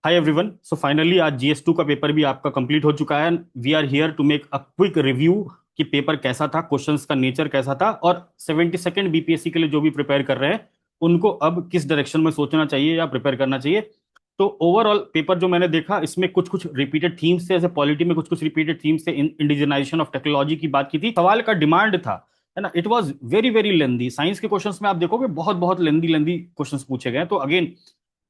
Hi everyone. So finally आज GS2 का paper भी आपका कंप्लीट हो चुका है। We are here to make a quick review कि पेपर कैसा था, क्वेश्चंस का नेचर कैसा था, और 72nd BPSC के लिए जो भी प्रिपेयर कर रहे हैं उनको अब किस डायरेक्शन में सोचना चाहिए या प्रिपेयर करना चाहिए। तो ओवरऑल पेपर जो मैंने देखा, इसमें कुछ कुछ रिपीटेड थीम्स थे, जैसे पॉलिटी में कुछ कुछ रिपीटेड थीम्स थे। इंडिजिनाइजेशन ऑफ टेक्नोलॉजी की बात की थी, सवाल का डिमांड था, है ना। It was very very lengthy. Science के क्वेश्चंस में आप देखोगे बहुत बहुत लेंदी लेंदी क्वेश्चंस पूछे गए। तो again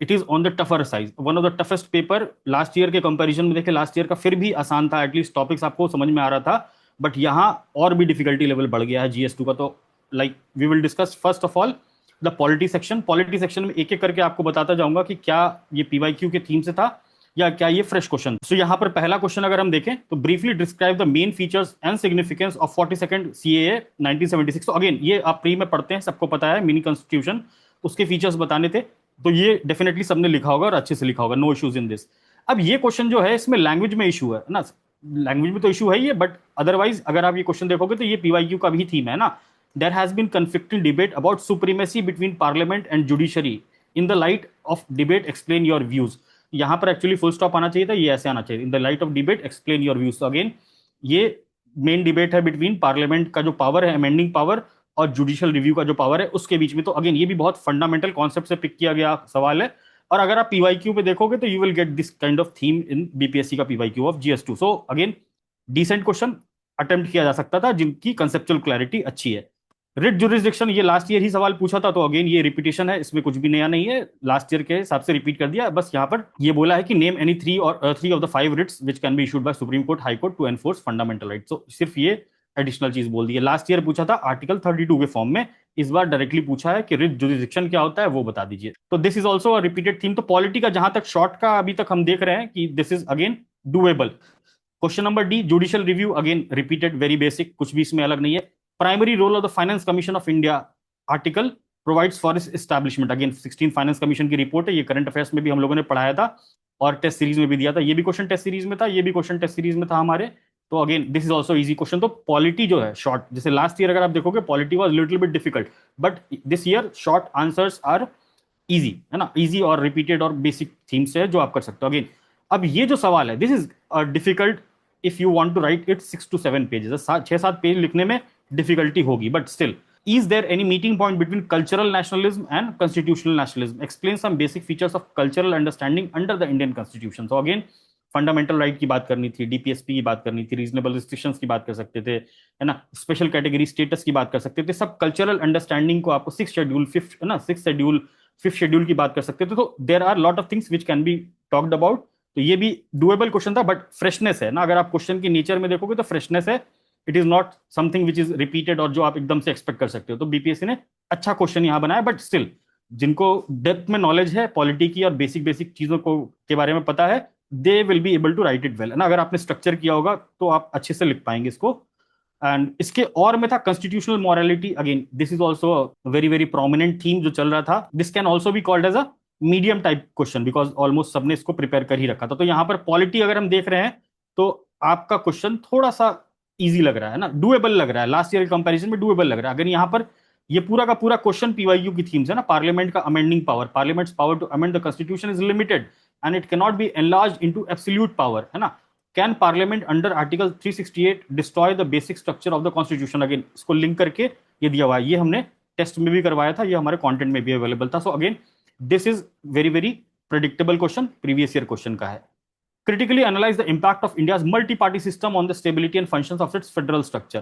it is on the tougher size, one of the toughest paper. Last year के कंपैरिजन में देखे, लास्ट ईयर का फिर भी आसान था, एटलीस्ट टॉपिक्स आपको समझ में आ रहा था। बट यहाँ और भी डिफिकल्टी लेवल बढ़ गया है GS2 का। तो like we will discuss first of all the polity section. Polity section में एक एक करके आपको बताता जाऊंगा कि क्या ये PYQ के थीम से था या क्या ये फ्रेश क्वेश्चन। तो यहाँ पर पहला क्वेश्चन अगर हम देखें तो briefly describe the main features and significance of 42nd CAA 1976। तो अगेन ये आप प्री में पढ़ते हैं, सबको पता है, मिनी कॉन्स्टिट्यूशन, उसके फीचर्स बताने थे। तो ये डेफिनेटली सबने लिखा होगा और अच्छे से लिखा होगा, नो इश्यूज इन दिस। अब ये क्वेश्चन जो है, इसमें लैंग्वेज में इशू है ना। लैंग्वेज में तो इशू है ही है, बट अदरवाइज अगर आप ये क्वेश्चन देखोगे तो ये PYQ का भी थीम है ना। There has been conflicting debate about supremacy between parliament and judiciary in the light of debate explain your views। यहां पर एक्चुअली फुल स्टॉप आना चाहिए था, ये ऐसे आना चाहिए, in the light of debate explain your views. तो अगेन ये मेन डिबेट है बिटवीन पार्लियामेंट का जो पावर है, अमेंडिंग पावर, और जुडिशियल रिव्यू का जो पावर है उसके बीच में। तो अगेन ये भी बहुत फंडामेंटल कॉन्सेप्ट से पिक किया गया सवाल है। और अगर आप PYQ पे देखोगे तो you will get this kind of theme in BPSC का PYQ ऑफ GS2। So again decent question attempt किया जा सकता था जिनकी कंसेप्चुअल क्लैरिटी अच्छी है। रिट जुरिस्डिक्शन, ये लास्ट ईयर ही सवाल पूछा था, तो अगेन ये रिपीटेशन है, इसमें कुछ भी नया नहीं है, लास्ट ईयर के हिसाब से रिपीट कर दिया। बस यहाँ पर ये बोला है कि name any three of the five writs which can be issued by supreme court, high court to enforce fundamental right. तो सिर्फ ये एडिशनल चीज बोल दी है। लास्ट ईयर पूछा था आर्टिकल 32 के फॉर्म में, इस बार डायरेक्टली पूछा है कि रिट जुरिस्डिक्शन क्या होता है वो बता दीजिए। तो this is also repeated theme. तो पॉलिटी का जहां तक शॉर्ट का अभी तक हम देख रहे हैं कि this is again doable. Question number D, judicial review, again repeated, very basic, कुछ भी इसमें अलग नहीं है। Primary role of the finance commission of India article provides for its establishment. Again 16 finance commission की रिपोर्ट है, ये करंट अफेयर्स में भी हम लोगों ने पढ़ाया था और टेस्ट सीरीज में भी दिया था। ये भी क्वेश्चन टेस्ट सीरीज में था, ये भी क्वेश्चन टेस्ट सीरीज में था हमारे। तो again this is also easy question. तो पॉलिटी जो है शॉर्ट, जैसे लास्ट ईयर अगर आप देखोगे polity was little bit difficult, but this year short answers are easy, है ना। इजी और रिपीटेड और बेसिक थीम्स है जो आप कर सकते हो। अगेन अब ये जो सवाल है, this is difficult if you want to write it 6 to 7 pages. 6-7 page लिखने में डिफिकल्टी होगी, but still, is there any meeting point between cultural nationalism and constitutional nationalism? Explain some basic features of cultural understanding under the Indian Constitution। So again fundamental right की बात करनी थी, DPSP की बात करनी थी, रीजनेबल रिस्ट्रिक्शंस की बात कर सकते थे, है ना, स्पेशल कैटेगरी स्टेटस की बात कर सकते थे। सब कल्चरल अंडरस्टैंडिंग को आपको सिक्स शेड्यूल, फिफ्थ, है ना, सिक्स शेड्यूल, फिफ्थ शेड्यूल की बात कर सकते थे। तो there are lot of things which can be talked about. तो ये भी डुएबल क्वेश्चन था, बट फ्रेशनेस है ना, अगर आप क्वेश्चन की नेचर में देखोगे तो फ्रेशनेस है। It is not something which is repeated और जो आप एकदम से एक्सपेक्ट कर सकते हो। तो BPSC ने अच्छा क्वेश्चन यहां बनाया, बट स्टिल जिनको डेप्थ में नॉलेज है पॉलिटी की और बेसिक बेसिक चीजों को के बारे में पता है, they will be able to write it well, है ना। अगर आपने स्ट्रक्चर किया होगा तो आप अच्छे से लिख पाएंगे इसको। एंड इसके और में था constitutional morality. Again this is also very very prominent theme जो चल रहा था। This can also be called as a medium type question because almost सबने इसको प्रिपेयर कर ही रखा था। तो यहाँ पर पॉलिटी अगर हम देख रहे हैं तो आपका क्वेश्चन थोड़ा सा इजी लग रहा है ना, डुएबल लग रहा है, लास्ट ईयर के कंपैरिजन में डुएबल लग रहा है। अगर यहाँ पर ये पूरा का पूरा क्वेश्चन PYQ की थीम्स है ना, पार्लियामेंट का amending power, parliament's power to amend the constitution is limited and it can not be enlarged into absolute power, है ना। Can parliament under article 368 destroy the basic structure of the constitution? Again इसको link करके ये दिया हुआ है, ये हमने टेस्ट में भी करवाया था, ये हमारे कंटेंट में भी अवेलेबल था। सो again this is very very predictable question, previous year question का है। Critically analyze the impact of India's multi-party system on the stability and functions of its federal structure.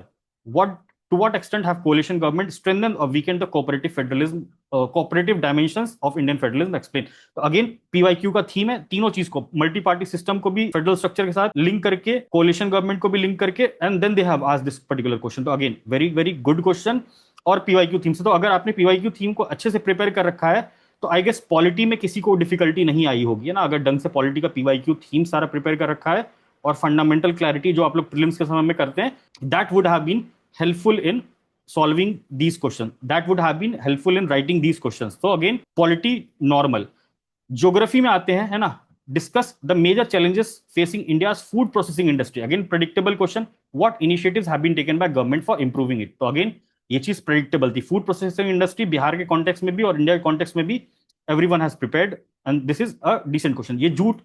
To what extent have coalition government strengthened or weakened the cooperative federalism, cooperative dimensions of Indian federalism? Explain. तो again PYQ का theme है तीनों चीज को, multi party system को भी federal structure के साथ लिंक करके, कोलिशन गवर्नमेंट को भी लिंक करके, and then they have asked this particular question. तो again very very good question और PYQ थीम से। तो अगर आपने PYQ थीम को अच्छे से प्रिपेयर कर रखा है तो आई गेस पॉलिटी में किसी को डिफिकल्टी नहीं आई होगी, है ना, अगर ढंग से पॉलिटी का PYQ थीम सारा प्रिपेयर कर रखा है और फंडामेंटल क्लैरिटी जो आप लोग प्रीलिम्स के समय में करते हैं, that would have been helpful in solving these question, that would have been helpful in writing these question. तो अगेन पॉलिटी नॉर्मल। ज्योग्राफी में आते हैं, है ना, discuss the major challenges facing India food processing industry. Again predictable question, what initiatives have been taken by government for improving it? तो again ये चीज predictable थी। फूड प्रोसेसिंग इंडस्ट्री बिहार के कॉन्टेक्स्ट में भी और इंडिया के कॉन्टेक्स्ट में भी everyone has prepared and this is a decent question. ये जूट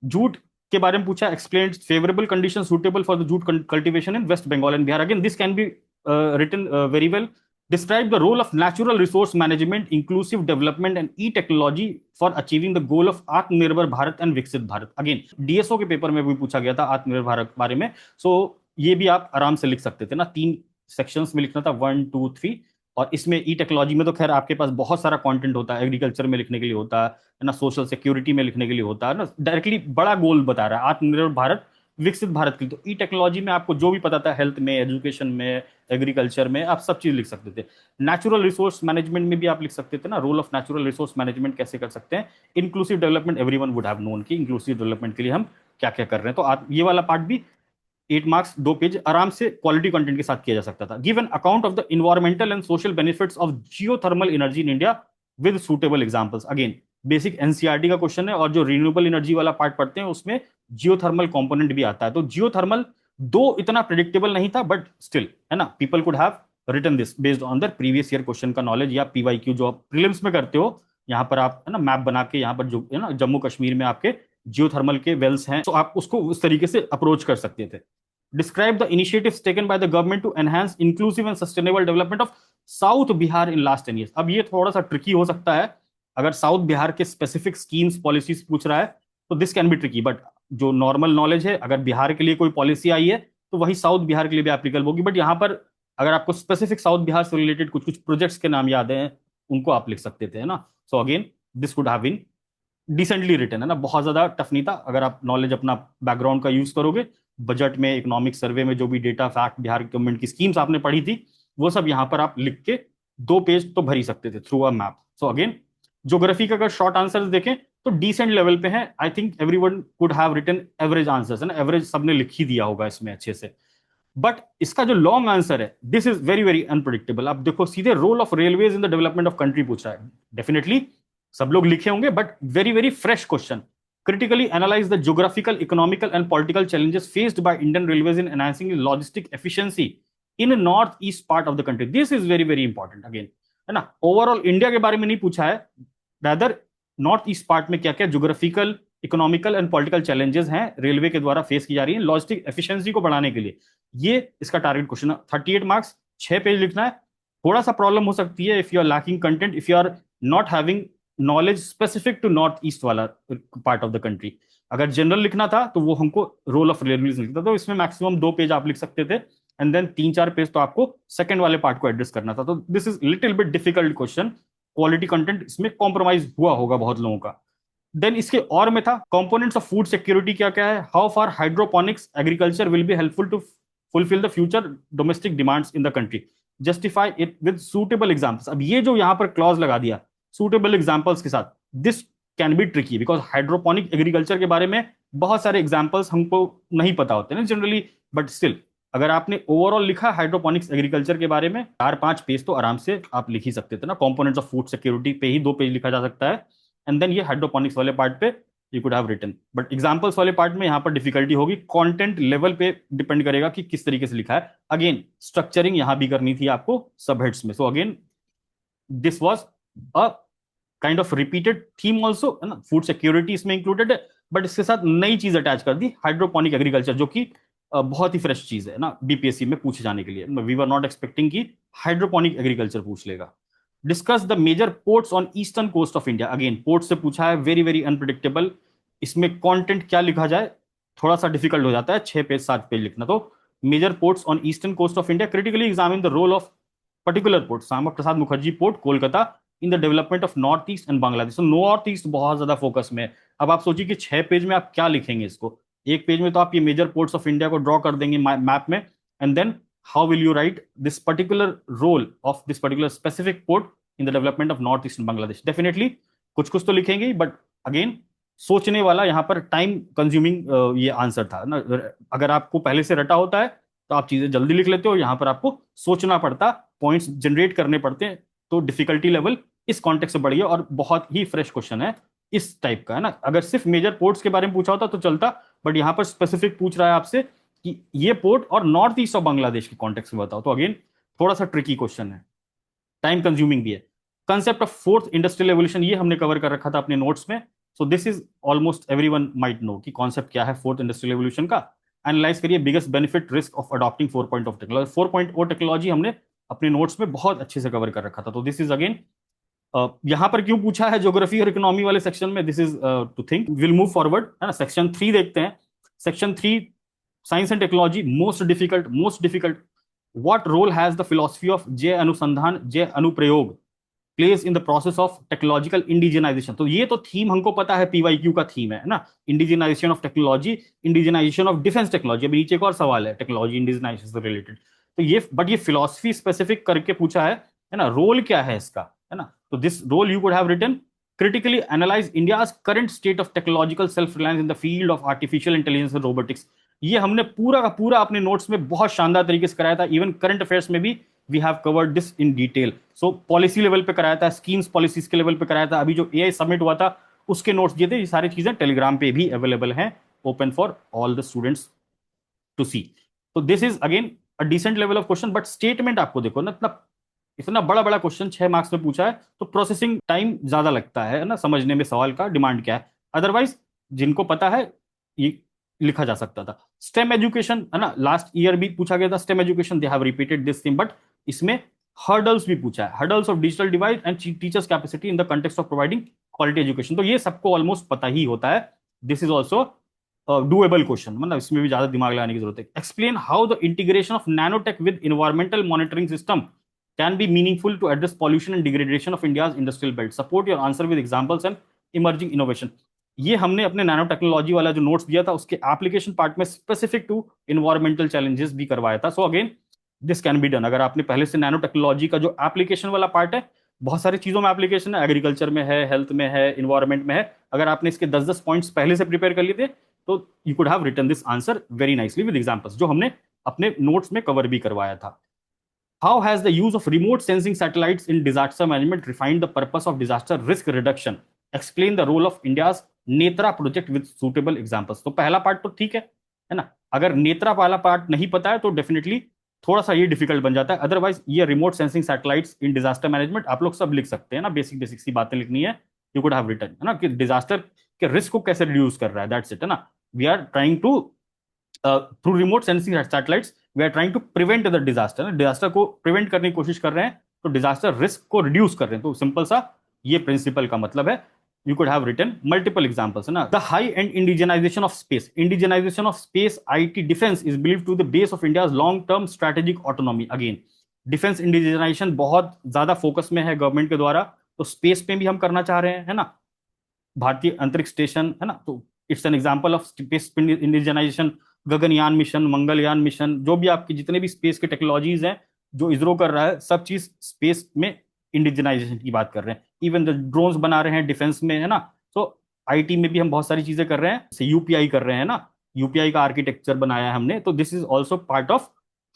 जूट के बारे में पूछा, explain favourable condition suitable for the jute cultivation in West Bengal and Bihar. Again this can be written very well. Describe the role of natural resource management, inclusive development and e-technology for achieving the goal of आत्मनिर्भर Bharat and विकसित Bharat. Again DSO के paper में भी पूछा गया था आत्मनिर्भर भारत बारे में। सो ये भी आप आराम से लिख सकते थे ना, 3 सेक्शंस में लिखना था, 1 2 3। और इसमें ई टेक्नोलॉजी में तो खैर आपके पास बहुत सारा कंटेंट होता है, एग्रीकल्चर में लिखने के लिए होता है ना, सोशल सिक्योरिटी में लिखने के लिए होता है ना, डायरेक्टली बड़ा गोल बता रहा है आत्मनिर्भर भारत विकसित भारत के लिए। तो ई टेक्नोलॉजी में आपको जो भी पता था, हेल्थ में, एजुकेशन में, एग्रीकल्चर में, आप सब चीज लिख सकते थे। नेचुरल रिसोर्स मैनेजमेंट में भी आप लिख सकते थे ना, role of natural resource management कैसे कर सकते हैं। Inclusive development, everyone would have known कि इंक्लूसिव डेवलपमेंट के लिए हम क्या क्या कर रहे हैं। तो आप ये वाला पार्ट भी 8 मार्क्स 2 पेज आराम से क्वालिटी कंटेंट के साथ किया जा सकता था। Give an account of the environmental and social benefits of geothermal energy in India with suitable examples. Again basic NCERT का क्वेश्चन है, और जो रिन्यूएबल एनर्जी वाला पार्ट पढ़ते हैं उसमें जियोथर्मल कंपोनेंट भी आता है। तो जियोथर्मल दो इतना प्रेडिक्टेबल नहीं था, बट स्टिल है ना, people could have written this based on the previous year question का नॉलेज, या पीवाईक्यू जो आप प्रीलिम्स में करते हो, यहाँ पर आप है ना मैप बना के, यहाँ पर जो है ना जम्मू कश्मीर में आपके जियोथर्मल के वेल्स हैं, तो आप उसको उस तरीके से अप्रोच कर सकते थे। Describe the initiatives taken by the government to enhance inclusive and sustainable development of South Bihar in last 10 years। अब ये थोड़ा सा ट्रिकी हो सकता है, अगर साउथ बिहार के स्पेसिफिक स्कीम्स पॉलिसीज पूछ रहा है तो this can be tricky, but जो नॉर्मल नॉलेज है, अगर बिहार के लिए कोई पॉलिसी आई है तो वही साउथ बिहार के लिए भी एप्लीकेबल होगी। बट यहाँ पर अगर आपको स्पेसिफिक साउथ बिहार से रिलेटेड कुछ कुछ प्रोजेक्ट्स के नाम याद हैं, उनको आप लिख सकते थे, है ना। So again this could have been decently written, है ना, बहुत ज्यादा टफ नहीं था अगर आप नॉलेज अपना बैकग्राउंड का यूज करोगे। बजट में, इकोनॉमिक सर्वे में जो भी डेटा फैक्ट बिहार गवर्नमेंट की स्कीम्स आपने पढ़ी थी, वो सब यहाँ पर आप लिख के 2 पेज तो भर ही सकते थे through a map. So again geography का अगर शॉर्ट आंसर देखें तो डिसेंट लेवल पे है। I think everyone could have written average answers, है ना, एवरेज सबने लिख ही दिया होगा इसमें अच्छे से। बट इसका जो लॉन्ग आंसर है, this is very very unpredictable. आप देखो सीधे role of railways in the development of country पूछ रहा है। डेफिनेटली सब लोग लिखे होंगे, but very very fresh question. critically analyze the geographical, economical and political challenges faced by Indian Railways in enhancing logistic efficiency in northeast part of the country। this is very very important again, है ना। Overall India के बारे में नहीं पूछा है, rather north east part में क्या क्या geographical, economical and political challenges हैं रेलवे के द्वारा फेस की जा रही है लॉजिस्टिक एफिशिएंसी को बढ़ाने के लिए। ये इसका टारगेट क्वेश्चन है। 38 मार्क्स, 6 पेज लिखना है। थोड़ा सा प्रॉब्लम हो सकती है if you are lacking content, if you are not having knowledge specific to north east वाला पार्ट ऑफ द कंट्री। अगर जनरल लिखना था तो वो हमको रोल ऑफ रेलवेज लिखता था, तो इसमें मैक्सिमम 2 पेज आप लिख सकते थे, एंड देन 3-4 पेज तो आपको सेकंड वाले पार्ट को एड्रेस करना था। तो this is little bit difficult question. Quality content इसमें कॉम्प्रोमाइज हुआ होगा बहुत लोगों का। देन इसके और में था कंपोनेंट्स ऑफ फूड सिक्योरिटी क्या क्या है, how far hydroponics agriculture will be helpful to fulfil the future domestic demands in the country, justify it with suitable examples. अब ये जो यहाँ पर क्लॉज लगा दिया सुटेबल एग्जाम्पल्स के साथ, this can be tricky because hydroponic agriculture के बारे में बहुत सारे एग्जाम्पल्स हमको नहीं पता होते ना जनरली, बट स्टिल अगर आपने ओवरऑल लिखा हाइड्रोपोनिक्स एग्रीकल्चर के बारे में 4-5 पेज तो आराम से आप लिख ही सकते थे ना। कंपोनेंट्स ऑफ फूड सिक्योरिटी पे ही 2 पेज लिखा जा सकता है, एंड देन ये हाइड्रोपोनिक्स वाले पार्ट पे you could have written. But examples वाले पार्ट में यहाँ पर डिफिकल्टी होगी, कंटेंट लेवल पे डिपेंड करेगा कि किस तरीके से लिखा है। अगेन स्ट्रक्चरिंग यहाँ भी करनी थी आपको सब हेड्स में। सो again this was a kind of repeated theme also, है ना। फूड सिक्योरिटी इसमें इंक्लूडेड है, बट इसके साथ नई चीज अटैच कर दी, हाइड्रोपोनिक एग्रीकल्चर, जो कि बहुत ही फ्रेश चीज है ना बीपीएससी में पूछे जाने के लिए। वी वर नॉट एक्सपेक्टिंग कि हाइड्रोपोनिक एग्रीकल्चर पूछ लेगा। Discuss the major ports on eastern coast of India. Again port से पूछा है, वेरी वेरी अनप्रिडिक्टेबल। इसमें कंटेंट क्या लिखा जाए थोड़ा सा डिफिकल्ट हो जाता है, 6 पेज 7 पेज लिखना। तो major ports on eastern coast of India, critically examine the role of particular port, Shyama Prasad Mukherjee port Kolkata in the development of north east and Bangladesh. तो नॉर्थ ईस्ट बहुत ज्यादा फोकस में है। अब आप सोचिए कि 6 पेज में आप क्या लिखेंगे इसको, एक पेज में तो आप ये मेजर पोर्ट्स ऑफ इंडिया को ड्रॉ कर देंगे मैप में, and then how will you write this particular role of this particular specific port in the development of north east and Bangladesh. Definitely कुछ कुछ तो लिखेंगे, बट अगेन सोचने वाला यहाँ पर टाइम कंज्यूमिंग ये आंसर था ना। अगर आपको पहले से रटा होता है तो आप चीजें जल्दी लिख लेते हो, यहाँ पर आपको सोचना पड़ता, पॉइंट्स जनरेट करने पड़ते हैं, तो डिफिकल्टी लेवल इस कॉन्टेक्स्ट से बढ़ गया, और बहुत ही फ्रेश क्वेश्चन है इस टाइप का, है ना। अगर सिर्फ मेजर पोर्ट्स के बारे में पूछा होता तो चलता, बट यहाँ पर स्पेसिफिक पूछ रहा है आपसे कि ये पोर्ट और नॉर्थ ईस्ट ऑफ बांग्लादेश के कॉन्टेक्स्ट में बताओ, तो अगेन थोड़ा सा ट्रिकी क्वेश्चन है, टाइम कंज्यूमिंग भी है। Concept of fourth industrial revolution ये हमने कवर कर रखा था अपने नोट्स में। सो this is almost everyone might know कि कॉन्सेप्ट क्या है फोर्थ इंडस्ट्रियल रेवोल्यूशन का। एनालाइज करिए biggest benefit risk of adopting 4.0 technology. 4.0 technology हमने अपने नोट्स में बहुत अच्छे से कवर कर रखा था। तो दिस इज अगेन यहां पर क्यों पूछा है ज्योग्राफी और इकोनॉमी वाले सेक्शन में, this is to think. Will move forward, है ना। सेक्शन 3 देखते हैं। Section 3 science and technology, most difficult. What role has the philosophy of Jai Anusandhan Jai Anuprayog place in the process of technological indigenisation. तो ये तो थीम हमको पता है, पीवाईक्यू का थीम है ना, indigenisation of technology, indigenisation of defence technology. अभी नीचे एक और सवाल है टेक्नोलॉजी इंडिजिनाइजेशन से रिलेटेड। तो ये बट ये फिलॉसफी स्पेसिफिक करके पूछा है ना, रोल क्या है इसका, है ना। तो this role you could have written critically analyze India's current state of technological self-reliance in the field of artificial intelligence and robotics। ये हमने पूरा का पूरा अपने नोट्स में बहुत शानदार तरीके से कराया था। इवन करंट अफेयर्स में भी we have covered this in detail. So policy level पे कराया था, स्कीम्स पॉलिसीज के लेवल पे कराया था। अभी जो एआई समिट हुआ था उसके नोट्स दिए थे। ये सारी चीजें टेलीग्राम पे भी अवेलेबल हैं, open for all the students to see. तो this is again a decent level of question, but statement आपको देखो ना, इतना बड़ा बड़ा क्वेश्चन 6 मार्क्स में पूछा है तो प्रोसेसिंग टाइम ज्यादा लगता है ना, समझने में सवाल का डिमांड क्या है। अदरवाइज जिनको पता है ये लिखा जा सकता था। स्टेम एजुकेशन, है ना, लास्ट ईयर भी पूछा गया था stem education, they have repeated this thing. But इसमें हर्डल्स भी पूछा है, hurdles of digital divide and teachers capacity in the context of providing quality education. तो ये सबको ऑलमोस्ट पता ही होता है। This is also doable question, मतलब इसमें भी ज्यादा दिमाग लगाने की जरूरत है। Explain how the integration of nanotech with environmental monitoring system can be meaningful to address pollution and degradation of India's industrial belt. Support your answer with examples and emerging innovation। ये हमने अपने नैनो टेक्नोलॉजी वाला जो notes दिया था उसके application part में specific to environmental challenges भी करवाया था। सो again this can be done. अगर आपने पहले से नैनो टेक्नोलॉजी का जो एप्लीकेशन वाला पार्ट है, बहुत सारी चीजों में एप्लीकेशन है, एग्रीकल्चर में है, हेल्थ में है, इन्वायरमेंट में है। अगर आपने इसके 10-10 पॉइंट्स पहले से प्रिपेयर कर लिए थे तो you could have written this answer very nicely with examples, जो हमने अपने नोट्स में कवर भी करवाया था। How has the use of remote sensing satellites in disaster management refined the purpose of disaster risk reduction? Explain the role of India's Netra project with suitable examples. तो पहला part तो ठीक है ना। अगर नेत्रा वाला पार्ट नहीं पता है तो डेफिनेटली थोड़ा सा ये डिफिकल्ट बन जाता है। अदरवाइज ये remote sensing satellites in disaster management आप लोग सब लिख सकते हैं ना, बेसिक बेसिक सी बातें लिखनी है, यू कुड हैव रिटन, है ना, कि डिजास्टर के रिस्क को कैसे रिड्यूस कर रहा है, दैट्स इट, है ना। We are trying to through remote sensing satellites we are trying to prevent the disaster. Disaster को प्रिवेंट करने की कोशिश कर रहे हैं, तो डिजास्टर रिस्क को रिड्यूस कर रहे हैं। तो सिंपल सा ये प्रिंसिपल का मतलब है। You could have written multiple examples, है ना। The high-end indigenization of space, indigenization of space, IT defense is believed to be the base of India's long-term strategic autonomy। Again, defence indigenisation बहुत ज्यादा focus में है government के द्वारा, तो space में भी हम करना चाह रहे हैं, है ना। भारतीय अंतरिक्ष स्टेशन, है ना, तो it's an example of space indigenisation. Gaganyaan mission, Mangalyaan mission, जो भी आपकी जितने भी स्पेस के टेक्नोलॉजीज हैं जो इसरो कर रहा है, सब चीज स्पेस में इंडिजिनाइजेशन की बात कर रहे हैं। इवन द ड्रोन्स बना रहे हैं डिफेंस में, है ना। तो आईटी में भी हम बहुत सारी चीजें कर रहे हैं, यूपीआई कर रहे हैं ना, यूपीआई का आर्किटेक्चर बनाया है हमने। तो this is also part of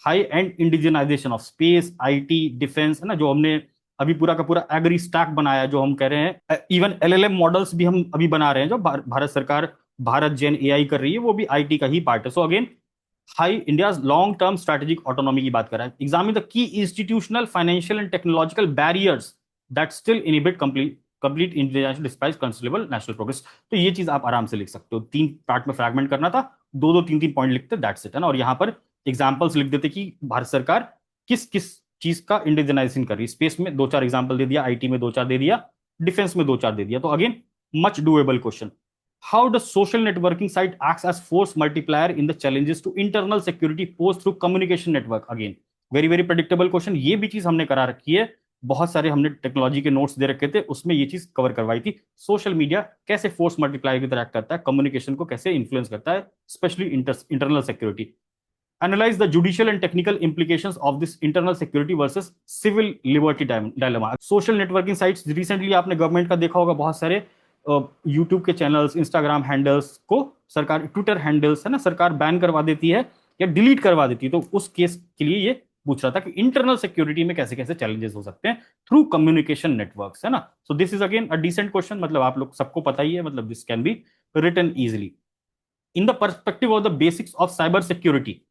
high and indigenisation of space, IT, defence, है ना, जो हमने अभी पूरा का पूरा एग्री स्टैक बनाया, जो हम कह रहे हैं। इवन एलएलएम मॉडल्स भी हम अभी बना रहे हैं, जो भारत सरकार भारत जेन एआई कर रही है, वो भी आईटी का ही पार्ट है। So again high India long term strategic autonomy की बात कर रहा है। Examine the key institutional, financial and technological barriers that still inhibit complete India despite considerable national progress. तो ये चीज आप आराम से लिख सकते हो। 3 पार्ट में फ्रैगमेंट करना था, 2-2, 3-3 पॉइंट लिखते, दैट्स इट, है ना। और यहाँ पर एग्जाम्पल्स लिख देते कि भारत सरकार किस किस चीज का इंडिजिनाइजेशन कर रही है। स्पेस में 2-4 एग्जाम्पल दे दिया, आईटी में 2-4 दे दिया, डिफेंस में 2-4 दे दिया। तो again much doable question. How does social networking site acts as force multiplier in the challenges to internal security posed through communication network? Again, very very predictable question। ये भी चीज हमने करा रखी है, बहुत सारे हमने टेक्नोलॉजी के नोट्स दे रखे थे, उसमें ये चीज कवर करवाई थी। सोशल मीडिया कैसे फोर्स मल्टीप्लायर की तरह एक्ट करता है, कम्युनिकेशन को कैसे इन्फ्लुएंस करता है, specially internal security. Analyze the judicial and technical implications of this internal security versus civil liberty dilemma। Social networking sites recently आपने गवर्नमेंट का देखा होगा, बहुत सारे यूट्यूब के चैनल्स, इंस्टाग्राम हैंडल्स को सरकार, ट्विटर हैंडल्स, है ना, सरकार बैन करवा देती है या डिलीट करवा देती है। तो उस केस के लिए ये पूछ रहा था कि इंटरनल सिक्योरिटी में कैसे कैसे चैलेंजेस हो सकते हैं थ्रू कम्युनिकेशन नेटवर्क्स, है ना। So this is again a decent question, मतलब आप लोग सबको पता ही है, मतलब this can be written easily. In the perspective of the basics of cyber security,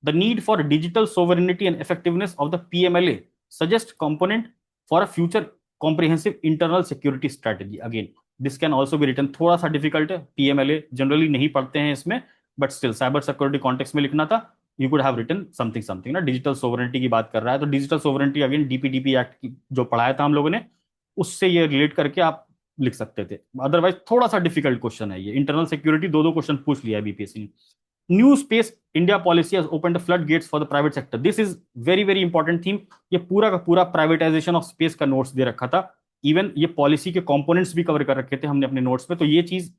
the need for digital sovereignty and effectiveness of the PMLA suggest component for a future comprehensive internal security strategy, again this can also be written, थोड़ा सा difficult है, PMLA generally नहीं पढ़ते हैं इसमें, but still cyber security context में लिखना था, you could have written something something ना। डिजिटल सोवरेंटी की बात कर रहा है, तो digital sovereignty again DPDP act की जो पढ़ाया था हम लोगों ने, उससे ये रिलेट करके आप लिख सकते थे। अदरवाइज थोड़ा सा डिफिकल्ट क्वेश्चन है ये, इंटरनल सिक्योरिटी दो दो क्वेश्चन पूछ लिया है बीपीएससी ने। New space India policy has open the flood gates for the private sector, this is very very important theme. ये पूरा का पूरा प्राइवेटाइजेशन ऑफ स्पेस का नोट्स दे रखा था, इवन ये पॉलिसी के कंपोनेंट्स भी कवर कर रखे थे हमने अपने नोट्स में, तो ये चीज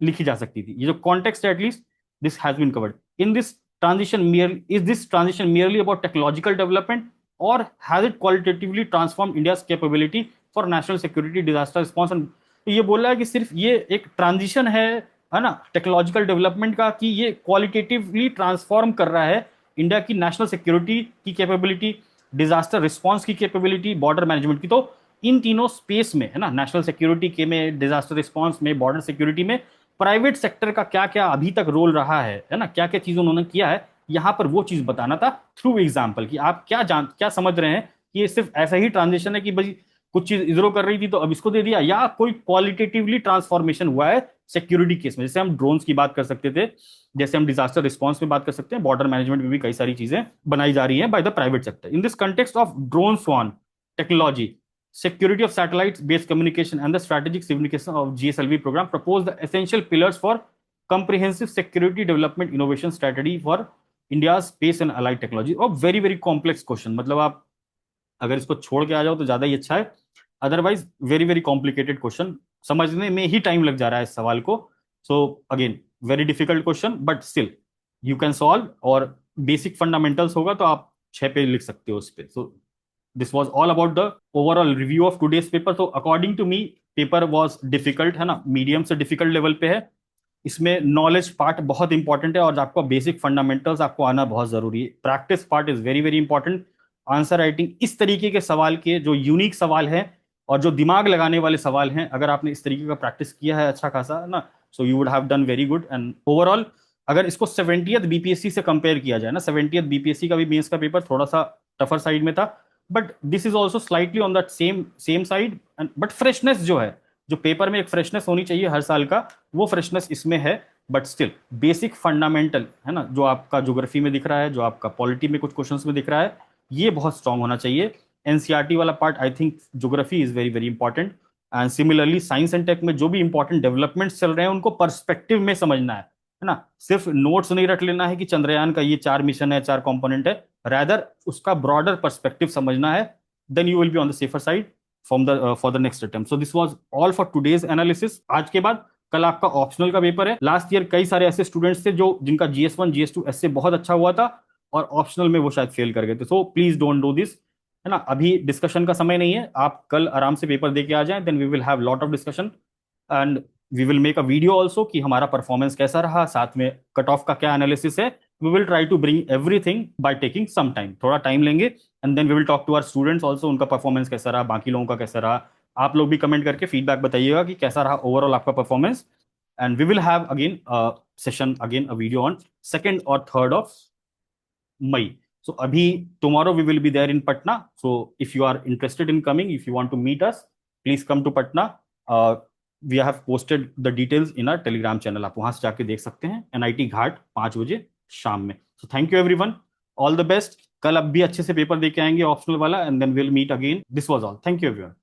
लिखी जा सकती थी। ये जो कॉन्टेक्स्ट है at least this has been covered in this transition merely, is this transition merely about technological development or has it qualitatively transformed India's capability for national security disaster response? तो ये बोल रहा है कि सिर्फ ये एक ट्रांजिशन है ना टेक्नोलॉजिकल डेवलपमेंट का, कि ये क्वालिटेटिवली ट्रांसफॉर्म कर रहा है इंडिया की नेशनल सिक्योरिटी की कैपेबिलिटी, डिजास्टर रिस्पॉन्स की कैपेबिलिटी, बॉर्डर मैनेजमेंट की। तो इन तीनों स्पेस में है ना, नेशनल सिक्योरिटी के में, डिजास्टर रिस्पॉन्स में, बॉर्डर सिक्योरिटी में, प्राइवेट सेक्टर का क्या क्या अभी तक रोल रहा है ना, क्या क्या चीज उन्होंने किया है, यहां पर वो चीज बताना था थ्रू एग्जाम्पल, कि आप क्या समझ रहे हैं कि ये सिर्फ ऐसा ही ट्रांजिशन है कि भाई कुछ चीज इधरों कर रही थी तो अब इसको दे दिया, या कोई क्वालिटेटिवली ट्रांसफॉर्मेशन हुआ है सिक्योरिटी केस में। जैसे हम ड्रोन्स की बात कर सकते थे, जैसे हम डिजास्टर रिस्पॉन्स में बात कर सकते हैं, बॉर्डर मैनेजमेंट में भी कई सारी चीजें बनाई जा रही हैं by the private sector. In this context of drone swarm technology, security of satellites based communication and the strategic significance of GSLV program propose the essential pillars for comprehensive security development innovation strategy for India's space and allied technology। और very very complex question, मतलब आप अगर इसको छोड़ के आ जाओ तो ज्यादा ही अच्छा है, otherwise very very complicated question, समझने में ही टाइम लग जा रहा है इस सवाल को। So again very difficult question, but still you can solve, और बेसिक फंडामेंटल्स होगा तो आप 6 पेज लिख सकते हो उस पर। सो this was all about the overall review of today's paper। so according to me paper was difficult है ना, मीडियम से डिफिकल्ट लेवल पे है। इसमें नॉलेज पार्ट बहुत इंपॉर्टेंट है, और आपको बेसिक फंडामेंटल्स आपको आना बहुत जरूरी है। Practice part is very very important. Answer writing, इस तरीके के सवाल के जो यूनिक सवाल हैं और जो दिमाग लगाने वाले सवाल हैं, अगर आपने इस तरीके का प्रैक्टिस किया है अच्छा खासा ना, so you would have done very good. And overall अगर इसको 70th बीपीएससी से कंपेयर किया जाए ना, 70th बीपीएससी का भी मेंस का पेपर थोड़ा सा टफर साइड में था, but this is also slightly on that same side. But freshness जो है, जो पेपर में एक फ्रेशनेस होनी चाहिए हर साल का, वो फ्रेशनेस इसमें है। बट स्टिल बेसिक फंडामेंटल है ना, जो आपका ज्योग्राफी में दिख रहा है, जो आपका पॉलिटी में कुछ क्वेश्चंस में दिख रहा है, ये बहुत स्ट्रांग होना चाहिए। एनसीईआरटी वाला part, I think geography is very very important. And similarly science and tech में जो भी इंपॉर्टेंट डेवलपमेंट्स चल रहे हैं उनको पर्सपेक्टिव में समझना है ना, सिर्फ नोट्स नहीं रट लेना है कि चंद्रयान का ये 4 मिशन है, 4 कंपोनेंट है, रादर उसका ब्रॉडर पर्सपेक्टिव समझना है, then you will be on the safer side for the next attempt. So this was all for today's analysis. आज के बाद कल आपका ऑप्शनल का पेपर है। लास्ट ईयर कई सारे ऐसे स्टूडेंट्स थे जो जिनका GS1 GS2 ऐसे बहुत अच्छा हुआ था और ऑप्शनल में वो शायद फेल कर गए थे। So please don't do this, है ना, अभी डिस्कशन का समय नहीं है। आप कल आराम से पेपर दे के आ जाएं, then we will have lot of discussion and we will make a video also कि हमारा परफॉर्मेंस कैसा रहा, साथ में कट ऑफ का क्या एनालिसिस है। We will try to bring everything by taking some time, थोड़ा टाइम लेंगे, and then we will talk to our students also, उनका परफॉर्मेंस कैसा रहा, बाकी लोगों का कैसा रहा। आप लोग भी कमेंट करके फीडबैक बताइएगा कि कैसा रहा ओवरऑल आपका performance. And we will have again session, again a video on 2nd और 3rd of May। So अभी tomorrow we will be there in Patna, so if you are interested in coming, if you want to meet us, please come to Patna। we have posted the details in our telegram channel, आप वहां से जाके देख सकते हैं, NIT घाट 5 बजे शाम में। so thank you everyone, all the best। कल अब भी अच्छे से पेपर दे के आएंगे ऑप्शनल वाला, and then will meet again. This was all, thank you everyone.